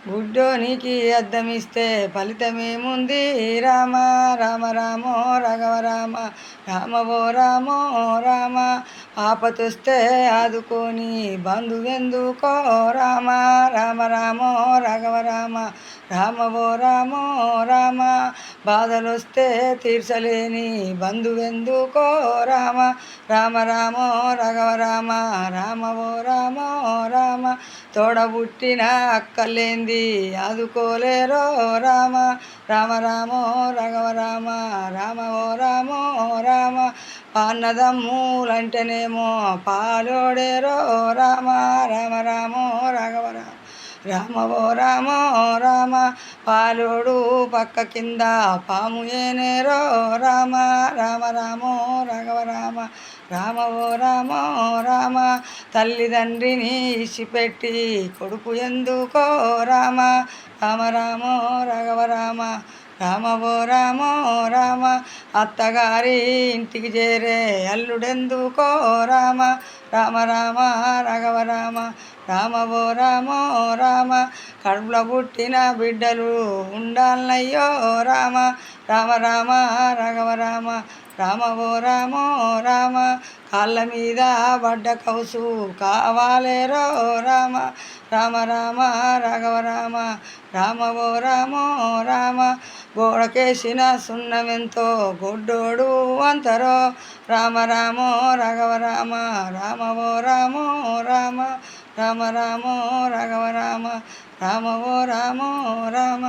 గుడ్డోనికి అద్దమిస్తే ఫలితమేముంది? రామ రామ రామో రాఘవ రామ రామవో రామో రామ. ఆపతొస్తే ఆదుకొని బంధువెందుకో రామ రామ రామో రాఘవ రామ రామవో రామో రామ. బాధలొస్తే తీర్చలేని బంధువెందుకో రామ రామ రామో రాఘవ రామ రామవో రామో రామ. తోడబుట్టిన అక్కలేంది ఆదుకోలేరో రామ రామ రామో రాఘవ రామ రామవో రామో రామ. పాన్నదమ్ములంటేనేమో పాలోడేరో రామ రామ రామో రాఘవ రామ రామవో రామో రామ. పాలోడు పక్క కింద పాము ఏనేరో రామ రామ రామో రాఘవ రామ రామవో రామో రామ. తల్లిదండ్రిని ఇసిపెట్టి కొడుకు ఎందుకో రామ రామ రామో రాఘవ రామ రామవో రామో రామ. అత్తగారి ఇంటికి చేరే అల్లుడెందుకో రామ రామ రామ రాఘవ రామ రామవో రామో రామ. కడుపులో పుట్టిన బిడ్డలు ఉండాలయ్యో రామ రామ రామ రాఘవ రామ రామవో రామో రామ. కాళ్ళ మీద పడ్డ కౌసు కావాలేరో రామ రామ రామ రాఘవ రామ రామవో రామో రామ. గోడకేసిన సున్నమెంతో గొడ్డోడు అంతరో రామ రామో రాఘవ రామ రామవో రామో రామ రామ రామో రాఘవ రామ రామవో రామో రామ.